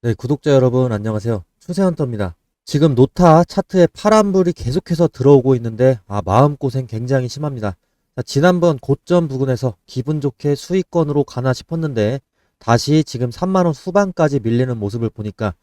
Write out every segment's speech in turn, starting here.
네, 구독자 여러분 안녕하세요. 추세헌터입니다. 지금 노타 차트에 파란불이 계속해서 들어오고 있는데 마음고생 굉장히 심합니다. 자, 지난번 고점 부근에서 기분 좋게 수익권으로 가나 싶었는데 다시 지금 3만원 후반까지 밀리는 모습을 보니까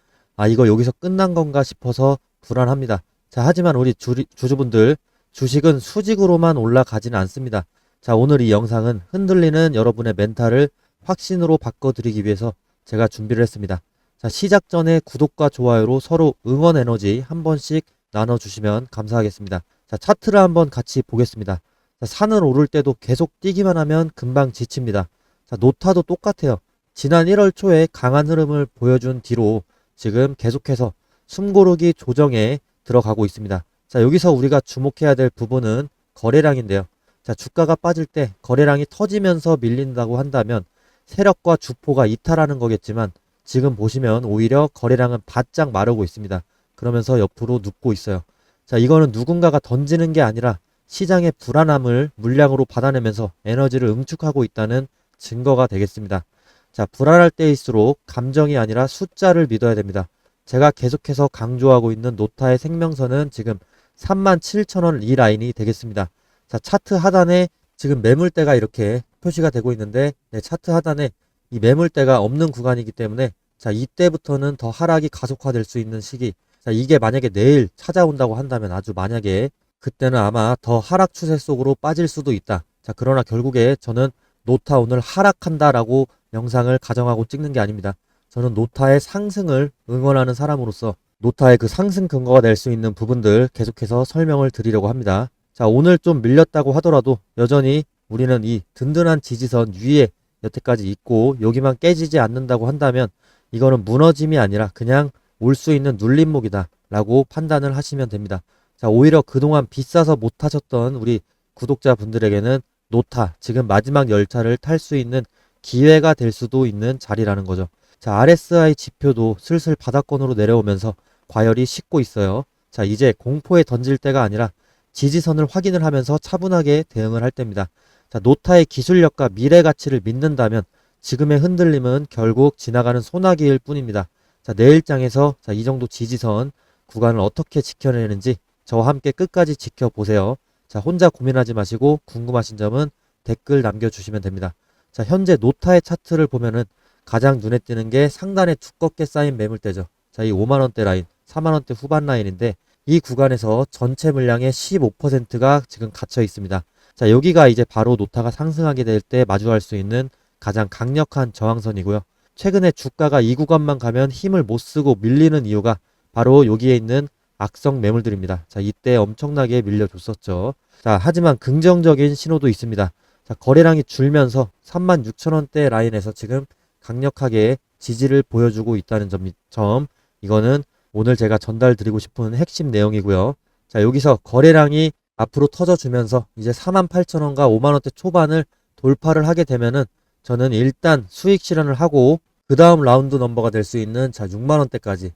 이거 여기서 끝난 건가 싶어서 불안합니다. 자, 하지만 우리 주주분들 주식은 수직으로만 올라가지는 않습니다. 자, 오늘 이 영상은 흔들리는 여러분의 멘탈을 확신으로 바꿔드리기 위해서 제가 준비를 했습니다. 자, 시작 전에 구독과 좋아요로 서로 응원 에너지 한 번씩 나눠주시면 감사하겠습니다. 자, 차트를 한번 같이 보겠습니다. 자, 산을 오를 때도 계속 뛰기만 하면 금방 지칩니다. 자, 노타도 똑같아요. 지난 1월 초에 강한 흐름을 보여준 뒤로 지금 계속해서 숨고르기 조정에 들어가고 있습니다. 자, 여기서 우리가 주목해야 될 부분은 거래량인데요. 자, 주가가 빠질 때 거래량이 터지면서 밀린다고 한다면 세력과 주포가 이탈하는 거겠지만 지금 보시면 오히려 거래량은 바짝 마르고 있습니다. 그러면서 옆으로 눕고 있어요. 자, 이거는 누군가가 던지는 게 아니라 시장의 불안함을 물량으로 받아내면서 에너지를 응축하고 있다는 증거가 되겠습니다. 자, 불안할 때일수록 감정이 아니라 숫자를 믿어야 됩니다. 제가 계속해서 강조하고 있는 노타의 생명선은 지금 37,000원 이 라인이 되겠습니다. 자, 차트 하단에 지금 매물대가 이렇게 표시가 되고 있는데 차트 하단에 이 매물대가 없는 구간이기 때문에 자, 이때부터는 더 하락이 가속화될 수 있는 시기. 자, 이게 만약에 내일 찾아온다고 한다면 아주 만약에 그때는 아마 더 하락 추세 속으로 빠질 수도 있다. 자, 그러나 결국에 저는 노타 오늘 하락한다라고 영상을 가정하고 찍는 게 아닙니다. 저는 노타의 상승을 응원하는 사람으로서 노타의 그 상승 근거가 될 수 있는 부분들 계속해서 설명을 드리려고 합니다. 자, 오늘 좀 밀렸다고 하더라도 여전히 우리는 이 든든한 지지선 위에 여태까지 있고 여기만 깨지지 않는다고 한다면 이거는 무너짐이 아니라 그냥 올 수 있는 눌림목이다 라고 판단을 하시면 됩니다. 자, 오히려 그동안 비싸서 못 타셨던 우리 구독자분들에게는 노타, 지금 마지막 열차를 탈 수 있는 기회가 될 수도 있는 자리라는 거죠. 자, RSI 지표도 슬슬 바닥권으로 내려오면서 과열이 식고 있어요. 자, 이제 공포에 던질 때가 아니라 지지선을 확인을 하면서 차분하게 대응을 할 때입니다. 자, 노타의 기술력과 미래 가치를 믿는다면 지금의 흔들림은 결국 지나가는 소나기일 뿐입니다. 자, 내일장에서 이 정도 지지선 구간을 어떻게 지켜내는지 저와 함께 끝까지 지켜보세요. 자, 혼자 고민하지 마시고 궁금하신 점은 댓글 남겨주시면 됩니다. 자, 현재 노타의 차트를 보면은 가장 눈에 띄는 게 상단에 두껍게 쌓인 매물대죠. 자, 이 5만원대 라인, 4만원대 후반 라인인데 이 구간에서 전체 물량의 15%가 지금 갇혀 있습니다. 자, 여기가 이제 바로 노타가 상승하게 될 때 마주할 수 있는 가장 강력한 저항선이고요. 최근에 주가가 이 구간만 가면 힘을 못 쓰고 밀리는 이유가 바로 여기에 있는 악성 매물들입니다. 자, 이때 엄청나게 밀려줬었죠. 자, 하지만 긍정적인 신호도 있습니다. 자, 거래량이 줄면서 36,000원대 라인에서 지금 강력하게 지지를 보여주고 있다는 점, 이거는 오늘 제가 전달드리고 싶은 핵심 내용이고요. 자, 여기서 거래량이 앞으로 터져주면서 이제 48,000원과 5만원대 초반을 돌파를 하게 되면은 저는 일단 수익 실현을 하고 그 다음 라운드 넘버가 될 수 있는 6만원대까지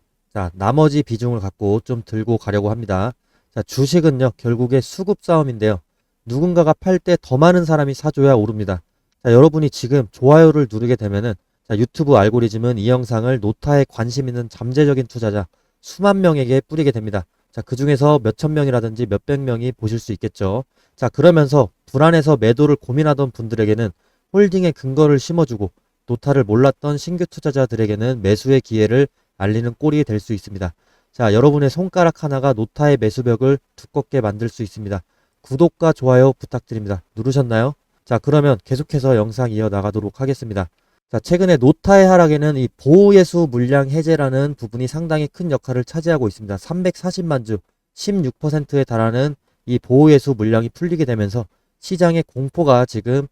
나머지 비중을 갖고 좀 들고 가려고 합니다. 자, 주식은요 결국에 수급 싸움인데요. 누군가가 팔 때 더 많은 사람이 사줘야 오릅니다. 자, 여러분이 지금 좋아요를 누르게 되면은 유튜브 알고리즘은 이 영상을 노타에 관심 있는 잠재적인 투자자 수만 명에게 뿌리게 됩니다. 자, 그 중에서 몇천 명이라든지 몇백 명이 보실 수 있겠죠. 자, 그러면서 불안해서 매도를 고민하던 분들에게는 홀딩의 근거를 심어주고 노타를 몰랐던 신규 투자자들에게는 매수의 기회를 알리는 꼴이 될 수 있습니다. 자, 여러분의 손가락 하나가 노타의 매수벽을 두껍게 만들 수 있습니다. 구독과 좋아요 부탁드립니다. 누르셨나요? 자, 그러면 계속해서 영상 이어나가도록 하겠습니다. 자, 최근에 노타의 하락에는 이 보호예수 물량 해제라는 부분이 상당히 큰 역할을 차지하고 있습니다. 340만 주, 16%에 달하는 이 보호예수 물량이 풀리게 되면서 시장의 공포가 지금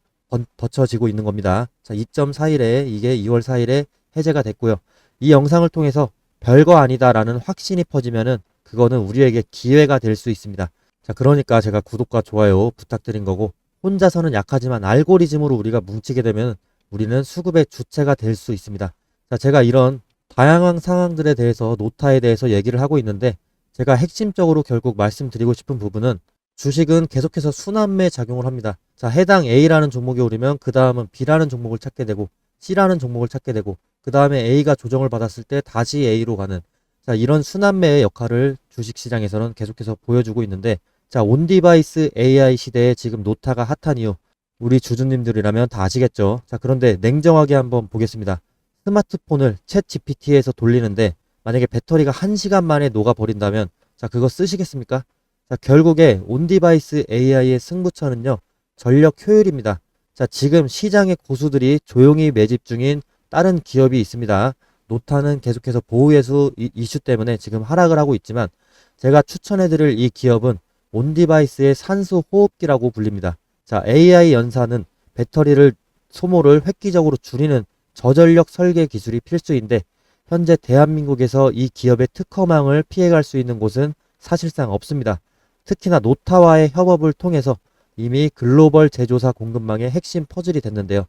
덧쳐지고 있는 겁니다. 자, 2.4일에 이게 2월 4일에 해제가 됐고요. 이 영상을 통해서 별거 아니다라는 확신이 퍼지면은 그거는 우리에게 기회가 될 수 있습니다. 자, 그러니까 제가 구독과 좋아요 부탁드린 거고 혼자서는 약하지만 알고리즘으로 우리가 뭉치게 되면 우리는 수급의 주체가 될 수 있습니다. 자, 제가 이런 다양한 상황들에 대해서 노타에 대해서 얘기를 하고 있는데 제가 핵심적으로 결국 말씀드리고 싶은 부분은 주식은 계속해서 순환매 작용을 합니다. 자, 해당 A라는 종목이 오르면 그 다음은 B라는 종목을 찾게 되고 C라는 종목을 찾게 되고 그 다음에 A가 조정을 받았을 때 다시 A로 가는, 자, 이런 순환매의 역할을 주식시장에서는 계속해서 보여주고 있는데, 자, 온디바이스 AI 시대에 지금 노타가 핫한 이유, 우리 주주님들이라면 다 아시겠죠? 자, 그런데 냉정하게 한번 보겠습니다. 스마트폰을 챗 GPT에서 돌리는데 만약에 배터리가 1시간 만에 녹아버린다면, 자, 그거 쓰시겠습니까? 자, 결국에 온디바이스 AI의 승부처는요, 전력 효율입니다. 자, 지금 시장의 고수들이 조용히 매집 중인 다른 기업이 있습니다. 노타는 계속해서 보호회수 이슈 때문에 지금 하락을 하고 있지만, 제가 추천해드릴 이 기업은 온디바이스의 산수 호흡기라고 불립니다. 자, AI 연사는 배터리를 소모를 획기적으로 줄이는 저전력 설계 기술이 필수인데, 현재 대한민국에서 이 기업의 특허망을 피해갈 수 있는 곳은 사실상 없습니다. 특히나 노타와의 협업을 통해서 이미 글로벌 제조사 공급망의 핵심 퍼즐이 됐는데요.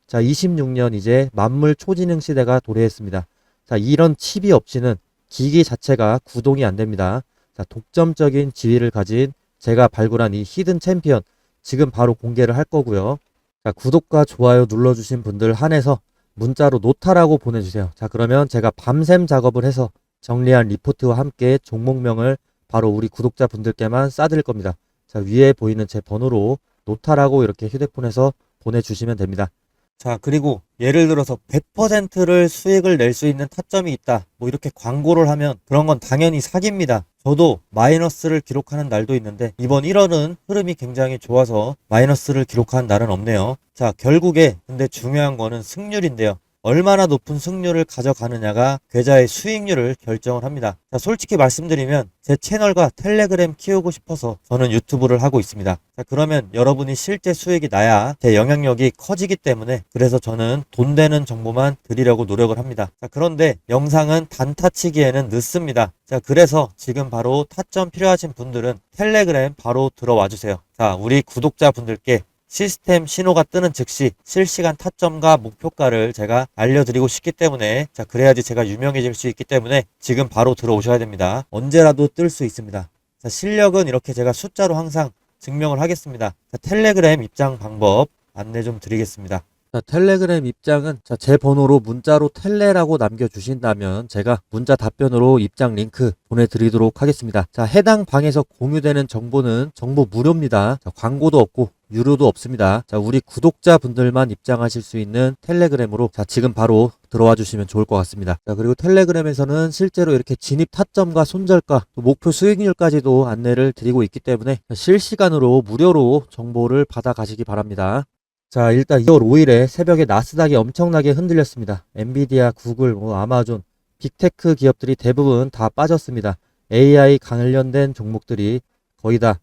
자, 26년 이제 만물 초지능 시대가 도래했습니다. 자, 이런 칩이 없이는 기기 자체가 구동이 안 됩니다. 자, 독점적인 지위를 가진 제가 발굴한 이 히든 챔피언, 지금 바로 공개를 할 거고요. 자, 구독과 좋아요 눌러주신 분들 한해서 문자로 노타라고 보내주세요. 자, 그러면 제가 밤샘 작업을 해서 정리한 리포트와 함께 종목명을 바로 우리 구독자분들께만 쏴드릴 겁니다. 자, 위에 보이는 제 번호로 노타라고 이렇게 휴대폰에서 보내주시면 됩니다. 자, 그리고 예를 들어서 100%를 수익을 낼 수 있는 타점이 있다, 뭐 이렇게 광고를 하면 그런 건 당연히 사기입니다. 저도 마이너스를 기록하는 날도 있는데 이번 1월은 흐름이 굉장히 좋아서 마이너스를 기록한 날은 없네요. 자, 결국에 근데 중요한 거는 승률인데요. 얼마나 높은 승률을 가져가느냐가 계좌의 수익률을 결정을 합니다. 자, 솔직히 말씀드리면 제 채널과 텔레그램 키우고 싶어서 저는 유튜브를 하고 있습니다. 자, 그러면 여러분이 실제 수익이 나야 제 영향력이 커지기 때문에, 그래서 저는 돈 되는 정보만 드리려고 노력을 합니다. 자, 그런데 영상은 단타치기에는 늦습니다. 자, 그래서 지금 바로 타점 필요하신 분들은 텔레그램 바로 들어와 주세요. 자, 우리 구독자분들께 시스템 신호가 뜨는 즉시 실시간 타점과 목표가를 제가 알려드리고 싶기 때문에, 자, 그래야지 제가 유명해질 수 있기 때문에 지금 바로 들어오셔야 됩니다. 언제라도 뜰 수 있습니다. 자, 실력은 이렇게 제가 숫자로 항상 증명을 하겠습니다. 자, 텔레그램 입장 방법 안내 좀 드리겠습니다. 자, 텔레그램 입장은 제 번호로 문자로 텔레라고 남겨주신다면 제가 문자 답변으로 입장 링크 보내드리도록 하겠습니다. 자, 해당 방에서 공유되는 정보는 정보 무료입니다. 자, 광고도 없고 유료도 없습니다. 자, 우리 구독자분들만 입장하실 수 있는 텔레그램으로, 자, 지금 바로 들어와 주시면 좋을 것 같습니다. 자, 그리고 텔레그램에서는 실제로 이렇게 진입 타점과 손절가, 목표 수익률까지도 안내를 드리고 있기 때문에 실시간으로 무료로 정보를 받아 가시기 바랍니다. 자, 일단 2월 5일에 새벽에 나스닥이 엄청나게 흔들렸습니다. 엔비디아, 구글, 아마존, 빅테크 기업들이 대부분 다 빠졌습니다. AI 관련된 종목들이 거의 다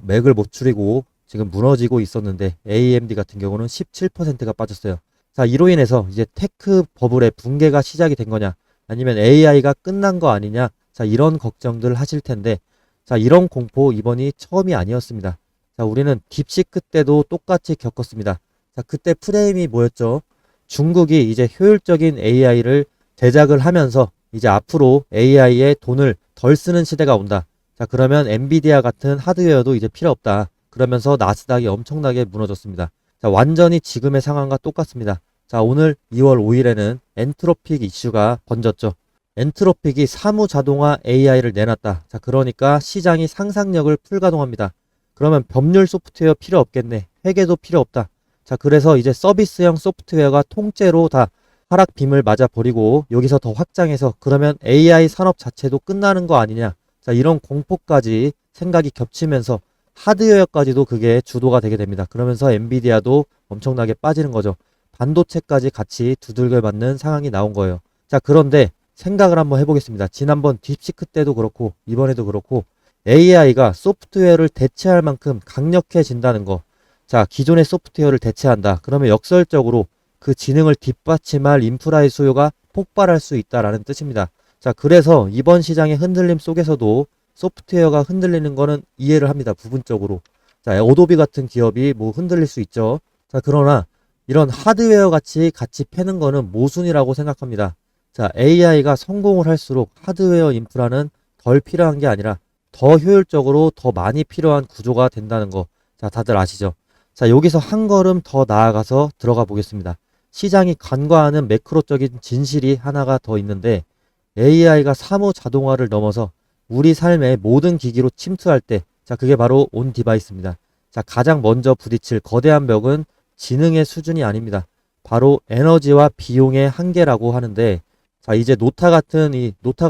맥을 못 추리고 지금 무너지고 있었는데, AMD 같은 경우는 17%가 빠졌어요. 자, 이로 인해서 이제 테크 버블의 붕괴가 시작이 된 거냐, 아니면 AI가 끝난 거 아니냐, 자, 이런 걱정들 하실 텐데, 자, 이런 공포 이번이 처음이 아니었습니다. 자, 우리는 딥시크 때도 똑같이 겪었습니다. 자, 그때 프레임이 뭐였죠? 중국이 이제 효율적인 AI를 제작을 하면서 이제 앞으로 AI에 돈을 덜 쓰는 시대가 온다. 자, 그러면 엔비디아 같은 하드웨어도 이제 필요 없다. 그러면서 나스닥이 엄청나게 무너졌습니다. 자, 완전히 지금의 상황과 똑같습니다. 자, 오늘 2월 5일에는 엔트로픽 이슈가 번졌죠. 엔트로픽이 사무 자동화 AI를 내놨다. 자, 그러니까 시장이 상상력을 풀가동합니다. 그러면 법률 소프트웨어 필요 없겠네. 회계도 필요 없다. 자, 그래서 이제 서비스형 소프트웨어가 통째로 다 하락빔을 맞아버리고 여기서 더 확장해서 그러면 AI 산업 자체도 끝나는 거 아니냐. 자, 이런 공포까지 생각이 겹치면서 하드웨어까지도 그게 주도가 되게 됩니다. 그러면서 엔비디아도 엄청나게 빠지는 거죠. 반도체까지 같이 두들겨 맞는 상황이 나온 거예요. 자, 그런데 생각을 한번 해보겠습니다. 지난번 딥시크 때도 그렇고 이번에도 그렇고 AI가 소프트웨어를 대체할 만큼 강력해진다는 거. 자, 기존의 소프트웨어를 대체한다. 그러면 역설적으로 그 지능을 뒷받침할 인프라의 수요가 폭발할 수 있다라는 뜻입니다. 자, 그래서 이번 시장의 흔들림 속에서도 소프트웨어가 흔들리는 거는 이해를 합니다. 부분적으로. 자, 어도비 같은 기업이 뭐 흔들릴 수 있죠. 자, 그러나 이런 하드웨어 같이 패는 거는 모순이라고 생각합니다. 자, AI가 성공을 할수록 하드웨어 인프라는 덜 필요한 게 아니라 더 효율적으로 더 많이 필요한 구조가 된다는 거. 자, 다들 아시죠? 자, 여기서 한 걸음 더 나아가서 들어가 보겠습니다. 시장이 간과하는 매크로적인 진실이 하나가 더 있는데 AI가 사무 자동화를 넘어서 우리 삶의 모든 기기로 침투할 때, 자, 그게 바로 온 디바이스입니다. 자, 가장 먼저 부딪힐 거대한 벽은 지능의 수준이 아닙니다. 바로 에너지와 비용의 한계라고 하는데, 자, 이제 노타가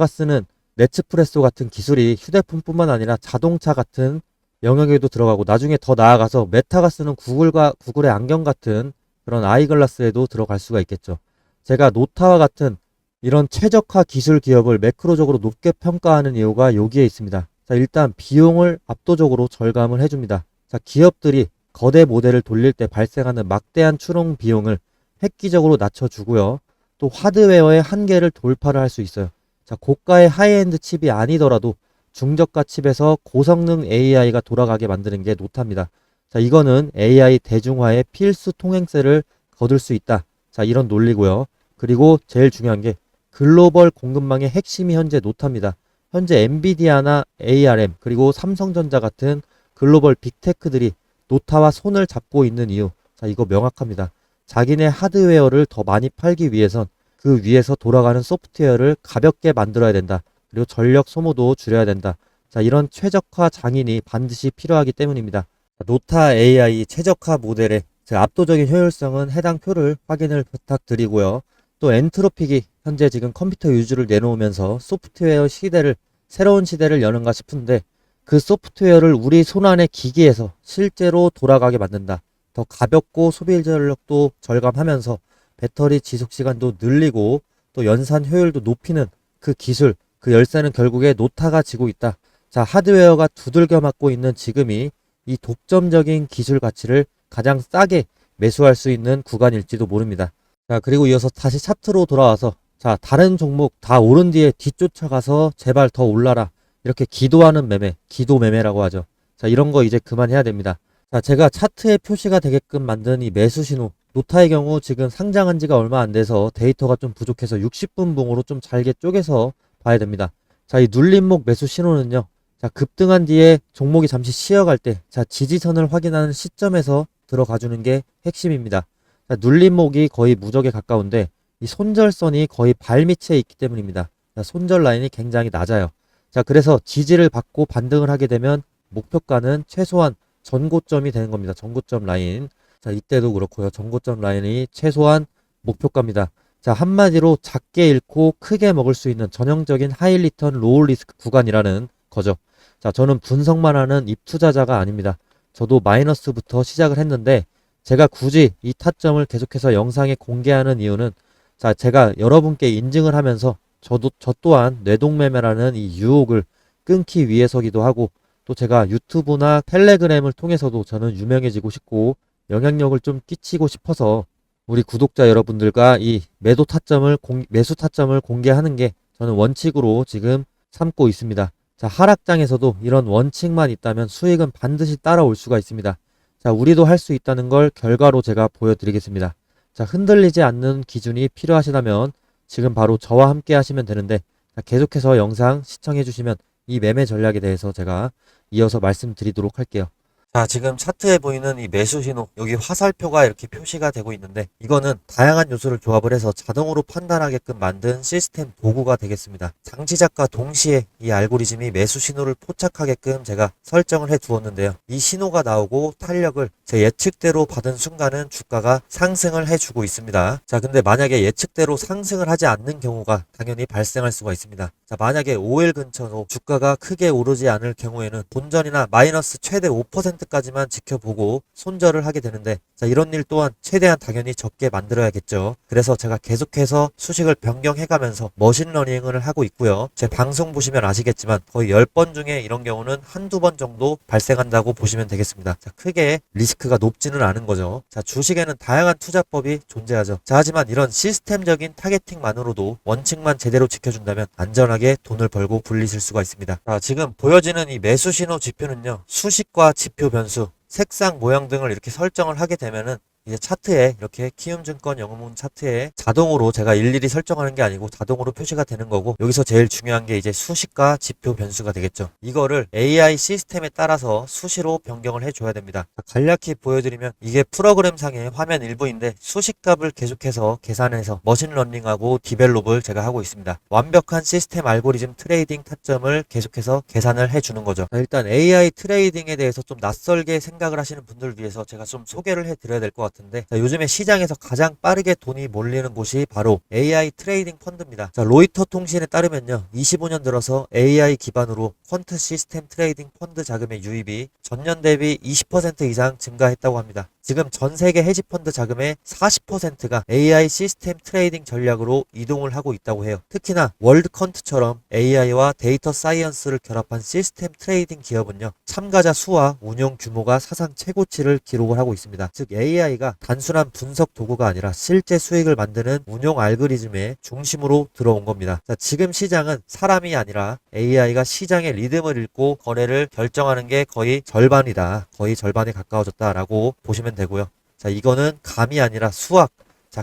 쓰는 네츠프레소 같은 기술이 휴대폰뿐만 아니라 자동차 같은 영역에도 들어가고 나중에 더 나아가서 메타가 쓰는 구글의 안경 같은 그런 아이글라스에도 들어갈 수가 있겠죠. 제가 노타와 같은 이런 최적화 기술 기업을 매크로적으로 높게 평가하는 이유가 여기에 있습니다. 자, 일단 비용을 압도적으로 절감을 해줍니다. 자, 기업들이 거대 모델을 돌릴 때 발생하는 막대한 추론 비용을 획기적으로 낮춰주고요. 또 하드웨어의 한계를 돌파를 할 수 있어요. 자, 고가의 하이엔드 칩이 아니더라도 중저가 칩에서 고성능 AI가 돌아가게 만드는 게 노타입니다. 자, 이거는 AI 대중화의 필수 통행세를 거둘 수 있다. 자, 이런 논리고요. 그리고 제일 중요한 게 글로벌 공급망의 핵심이 현재 노타입니다. 현재 엔비디아나 ARM 그리고 삼성전자 같은 글로벌 빅테크들이 노타와 손을 잡고 있는 이유. 자, 이거 명확합니다. 자기네 하드웨어를 더 많이 팔기 위해선 그 위에서 돌아가는 소프트웨어를 가볍게 만들어야 된다. 그리고 전력 소모도 줄여야 된다. 자, 이런 최적화 장인이 반드시 필요하기 때문입니다. 노타 AI 최적화 모델의 압도적인 효율성은 해당 표를 확인을 부탁드리고요. 또 엔트로픽이 현재 지금 컴퓨터 유주를 내놓으면서 소프트웨어 시대를 새로운 시대를 여는가 싶은데 그 소프트웨어를 우리 손안의 기기에서 실제로 돌아가게 만든다. 더 가볍고 소비 전력도 절감하면서 배터리 지속 시간도 늘리고 또 연산 효율도 높이는 그 기술, 그 열쇠는 결국에 노타가 지고 있다. 자, 하드웨어가 두들겨 맞고 있는 지금이 이 독점적인 기술 가치를 가장 싸게 매수할 수 있는 구간일지도 모릅니다. 자, 그리고 이어서 다시 차트로 돌아와서 자, 다른 종목 다 오른 뒤에 뒤쫓아가서 제발 더 올라라. 이렇게 기도하는 매매, 기도 매매라고 하죠. 자, 이런 거 이제 그만해야 됩니다. 자, 제가 차트에 표시가 되게끔 만든 이 매수 신호. 노타의 경우 지금 상장한 지가 얼마 안 돼서 데이터가 좀 부족해서 60분 봉으로 좀 잘게 쪼개서 봐야 됩니다. 자, 이 눌림목 매수 신호는요. 자, 급등한 뒤에 종목이 잠시 쉬어갈 때, 자, 지지선을 확인하는 시점에서 들어가 주는 게 핵심입니다. 자, 눌림목이 거의 무적에 가까운데, 이 손절선이 거의 발밑에 있기 때문입니다. 자, 손절 라인이 굉장히 낮아요. 자, 그래서 지지를 받고 반등을 하게 되면 목표가는 최소한 전고점이 되는 겁니다. 전고점 라인. 자, 이때도 그렇고요. 전고점 라인이 최소한 목표가입니다. 자, 한마디로 작게 잃고 크게 먹을 수 있는 전형적인 하이 리턴 로우 리스크 구간이라는 거죠. 자, 저는 분석만 하는 입투자자가 아닙니다. 저도 마이너스부터 시작을 했는데 제가 굳이 이 타점을 계속해서 영상에 공개하는 이유는 자, 제가 여러분께 인증을 하면서 저 또한 뇌동매매라는 이 유혹을 끊기 위해서기도 하고 또 제가 유튜브나 텔레그램을 통해서도 저는 유명해지고 싶고 영향력을 좀 끼치고 싶어서 우리 구독자 여러분들과 이 매수 타점을 공개하는 게 저는 원칙으로 지금 삼고 있습니다. 자, 하락장에서도 이런 원칙만 있다면 수익은 반드시 따라올 수가 있습니다. 자, 우리도 할 수 있다는 걸 결과로 제가 보여드리겠습니다. 자, 흔들리지 않는 기준이 필요하시다면 지금 바로 저와 함께 하시면 되는데 자, 계속해서 영상 시청해 주시면 이 매매 전략에 대해서 제가 이어서 말씀드리도록 할게요. 자, 지금 차트에 보이는 이 매수 신호, 여기 화살표가 이렇게 표시가 되고 있는데 이거는 다양한 요소를 조합을 해서 자동으로 판단하게끔 만든 시스템 도구가 되겠습니다. 장시작과 동시에 이 알고리즘이 매수 신호를 포착하게끔 제가 설정을 해 두었는데요. 이 신호가 나오고 탄력을 제 예측대로 받은 순간은 주가가 상승을 해주고 있습니다. 자, 근데 만약에 예측대로 상승을 하지 않는 경우가 당연히 발생할 수가 있습니다. 자, 만약에 5일 근처로 주가가 크게 오르지 않을 경우에는 본전이나 마이너스 최대 5%까지만 지켜보고 손절을 하게 되는데 자, 이런 일 또한 최대한 당연히 적게 만들어야겠죠. 그래서 제가 계속해서 수식을 변경해가면서 머신러닝을 하고 있고요. 제 방송 보시면 아시겠지만 거의 10번 중에 이런 경우는 한두 번 정도 발생한다고 보시면 되겠습니다. 자, 크게 리스크가 높지는 않은 거죠. 자, 주식에는 다양한 투자법이 존재하죠. 자, 하지만 이런 시스템적인 타겟팅만으로도 원칙만 제대로 지켜준다면 안전하게 돈을 벌고 불리실 수가 있습니다. 자, 지금 보여지는 이 매수 신호 지표는요. 수식과 지표 변수, 색상 모양 등을 이렇게 설정을 하게 되면은 이제 차트에 이렇게 키움증권 영웅문 차트에 자동으로 제가 일일이 설정하는 게 아니고 자동으로 표시가 되는 거고, 여기서 제일 중요한 게 이제 수식과 지표 변수가 되겠죠. 이거를 AI 시스템에 따라서 수시로 변경을 해줘야 됩니다. 간략히 보여드리면 이게 프로그램상의 화면 일부인데 수식값을 계속해서 계산해서 머신러닝하고 디벨롭을 제가 하고 있습니다. 완벽한 시스템 알고리즘 트레이딩 타점을 계속해서 계산을 해주는 거죠. 일단 AI 트레이딩에 대해서 좀 낯설게 생각을 하시는 분들을 위해서 제가 좀 소개를 해드려야 될 것 같은데, 요즘에 시장에서 가장 빠르게 돈이 몰리는 곳이 바로 AI 트레이딩 펀드입니다. 로이터 통신에 따르면요, 25년 들어서 AI 기반으로 퀀트 시스템 트레이딩 펀드 자금의 유입이 전년 대비 20% 이상 증가했다고 합니다. 지금 전 세계 헤지펀드 자금의 40%가 AI 시스템 트레이딩 전략으로 이동을 하고 있다고 해요. 특히나 월드컨트처럼 AI와 데이터 사이언스를 결합한 시스템 트레이딩 기업은요, 참가자 수와 운용 규모가 사상 최고치를 기록을 하고 있습니다. 즉 AI가 단순한 분석 도구가 아니라 실제 수익을 만드는 운용 알고리즘의 중심으로 들어온 겁니다. 지금 시장은 사람이 아니라 AI가 시장의 리듬을 읽고 거래를 결정하는 게 거의 절반이다. 거의 절반에 가까워졌다라고 보시면 되고요. 이거는 감이 아니라 수학,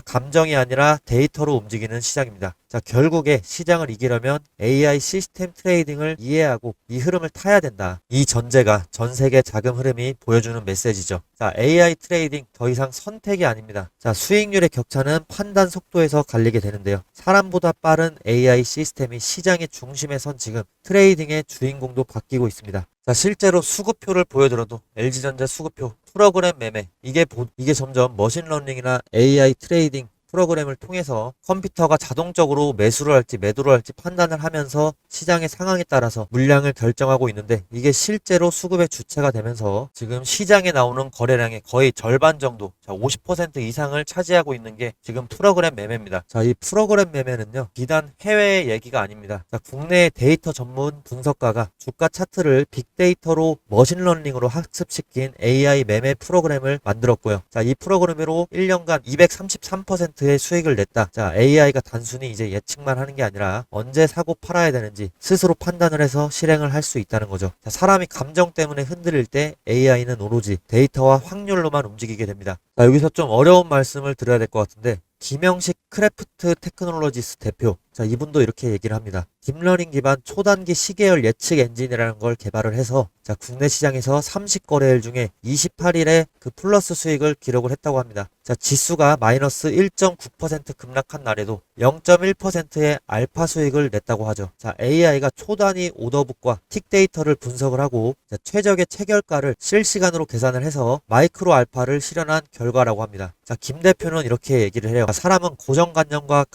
감정이 아니라 데이터로 움직이는 시장입니다. 결국에 시장을 이기려면 AI 시스템 트레이딩을 이해하고 이 흐름을 타야 된다. 이 전제가 전 세계 자금 흐름이 보여주는 메시지죠. AI 트레이딩 더 이상 선택이 아닙니다. 수익률의 격차는 판단 속도에서 갈리게 되는데요. 사람보다 빠른 AI 시스템이 시장의 중심에 선 지금 트레이딩의 주인공도 바뀌고 있습니다. 실제로 수급표를 보여드려도 LG전자 수급표, 프로그램 매매, 이게 점점 머신러닝이나 AI 트레이딩 프로그램을 통해서 컴퓨터가 자동적으로 매수를 할지 매도를 할지 판단을 하면서 시장의 상황에 따라서 물량을 결정하고 있는데, 이게 실제로 수급의 주체가 되면서 지금 시장에 나오는 거래량의 거의 절반 정도, 50% 이상을 차지하고 있는 게 지금 프로그램 매매입니다. 이 프로그램 매매는요, 비단 해외의 얘기가 아닙니다. 국내 데이터 전문 분석가가 주가 차트를 빅데이터로 머신러닝으로 학습시킨 AI 매매 프로그램을 만들었고요. 이 프로그램으로 1년간 233%의 수익을 냈다. AI가 단순히 이제 예측만 하는 게 아니라 언제 사고 팔아야 되는지 스스로 판단을 해서 실행을 할 수 있다는 거죠. 사람이 감정 때문에 흔들릴 때 AI는 오로지 데이터와 확률로만 움직이게 됩니다. 여기서 좀 어려운 말씀을 드려야 될 것 같은데, 김영식 크래프트 테크놀로지스 대표, 이분도 이렇게 얘기를 합니다. 딥러닝 기반 초단기 시계열 예측 엔진이라는 걸 개발을 해서 국내 시장에서 30거래일 중에 28일에 그 플러스 수익을 기록을 했다고 합니다. 지수가 마이너스 1.9% 급락한 날에도 0.1%의 알파 수익을 냈다고 하죠. AI가 초단위 오더북과 틱 데이터를 분석을 하고 최적의 체결가를 실시간으로 계산을 해서 마이크로 알파를 실현한 결과라고 합니다. 김 대표는 이렇게 얘기를 해요. 사람은 고정관념과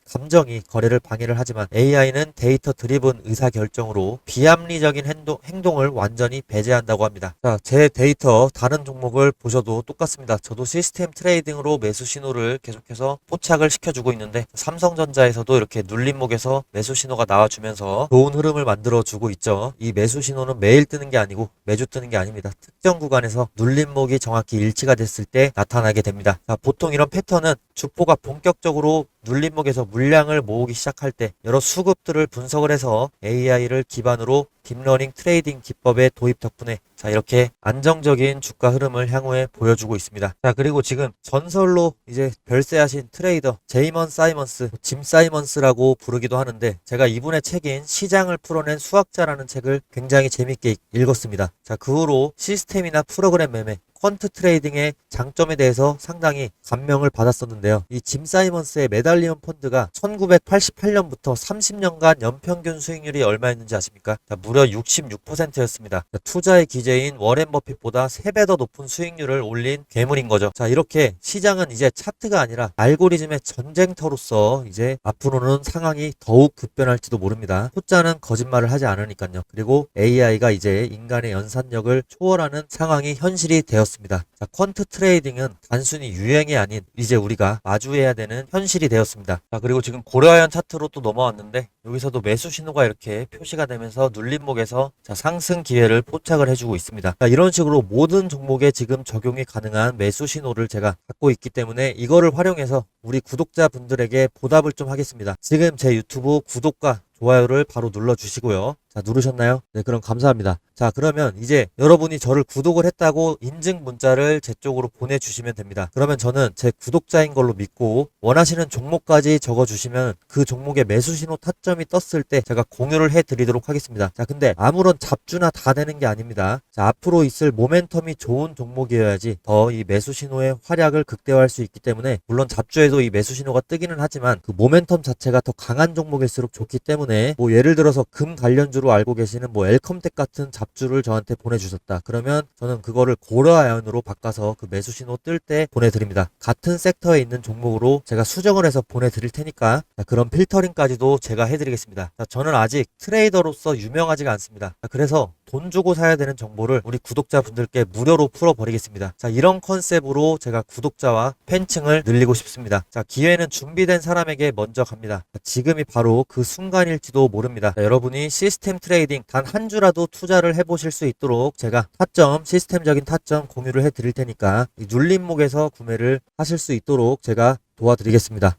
감정이 거래를 방해를 하지만 AI는 데이터 드리븐 의사결정으로 비합리적인 행동을 완전히 배제한다고 합니다. 제 데이터 다른 종목을 보셔도 똑같습니다. 저도 시스템 트레이딩으로 매수 신호를 계속해서 포착을 시켜주고 있는데, 삼성전자에서도 이렇게 눌림목에서 매수 신호가 나와주면서 좋은 흐름을 만들어주고 있죠. 이 매수 신호는 매일 뜨는 게 아니고 매주 뜨는 게 아닙니다. 특정 구간에서 눌림목이 정확히 일치가 됐을 때 나타나게 됩니다. 보통 이런 패턴은 주포가 본격적으로 눌림목에서 물량을 모으기 시작할 때 여러 수급들을 분석을 해서 AI를 기반으로 딥러닝 트레이딩 기법의 도입 덕분에 이렇게 안정적인 주가 흐름을 향후에 보여주고 있습니다. 그리고 지금 전설로 이제 별세하신 트레이더 제이먼 사이먼스, 짐 사이먼스라고 부르기도 하는데, 제가 이분의 책인 시장을 풀어낸 수학자라는 책을 굉장히 재밌게 읽었습니다. 그 후로 시스템이나 프로그램 매매, 퀀트 트레이딩의 장점에 대해서 상당히 감명을 받았었는데요. 이 짐 사이먼스의 메달리온 펀드가 1988년부터 30년간 연평균 수익률이 얼마였는지 아십니까? 무려 66%였습니다. 투자의 기재인 워렌 버핏보다 3배 더 높은 수익률을 올린 괴물인 거죠. 이렇게 시장은 이제 차트가 아니라 알고리즘의 전쟁터로서 이제 앞으로는 상황이 더욱 급변할지도 모릅니다. 숫자는 거짓말을 하지 않으니까요. 그리고 AI가 이제 인간의 연산력을 초월하는 상황이 현실이 되었습니다. 퀀트 트레이딩은 단순히 유행이 아닌 이제 우리가 마주해야 되는 현실이 되었습니다. 그리고 지금 고려하연 차트로 또 넘어왔는데, 여기서도 매수 신호가 이렇게 표시가 되면서 눌림목에서 상승 기회를 포착을 해주고 있습니다. 이런 식으로 모든 종목에 지금 적용이 가능한 매수 신호를 제가 갖고 있기 때문에 이거를 활용해서 우리 구독자분들에게 보답을 좀 하겠습니다. 지금 제 유튜브 구독과 좋아요를 바로 눌러주시고요. 자, 누르셨나요? 네, 그럼 감사합니다. 자, 그러면 이제 여러분이 저를 구독을 했다고 인증 문자를 제 쪽으로 보내주시면 됩니다. 그러면 저는 제 구독자인 걸로 믿고 원하시는 종목까지 적어주시면 그 종목의 매수 신호 타점이 떴을 때 제가 공유를 해드리도록 하겠습니다. 자, 근데 아무런 잡주나 다 되는 게 아닙니다. 자, 앞으로 있을 모멘텀이 좋은 종목이어야지 더 이 매수 신호의 활약을 극대화할 수 있기 때문에, 물론 잡주에도 이 매수 신호가 뜨기는 하지만 그 모멘텀 자체가 더 강한 종목일수록 좋기 때문에, 뭐 예를 들어서 금 관련주로 알고 계시는 뭐 엘컴텍 같은 잡주를 저한테 보내주셨다. 그러면 저는 그거를 고려아연으로 바꿔서 그 매수 신호 뜰 때 보내드립니다. 같은 섹터에 있는 종목으로 제가 수정을 해서 보내드릴 테니까 그런 필터링까지도 제가 해드리겠습니다. 자, 저는 아직 트레이더로서 유명하지가 않습니다. 그래서 돈 주고 사야 되는 정보를 우리 구독자분들께 무료로 풀어버리겠습니다. 자, 이런 컨셉으로 제가 구독자와 팬층을 늘리고 싶습니다. 자, 기회는 준비된 사람에게 먼저 갑니다. 자, 지금이 바로 그 순간일지도 모릅니다. 자, 여러분이 시스템 트레이딩 단 한 주라도 투자를 해보실 수 있도록 제가 타점, 시스템적인 타점 공유를 해드릴 테니까 이 눌림목에서 구매를 하실 수 있도록 제가 도와드리겠습니다.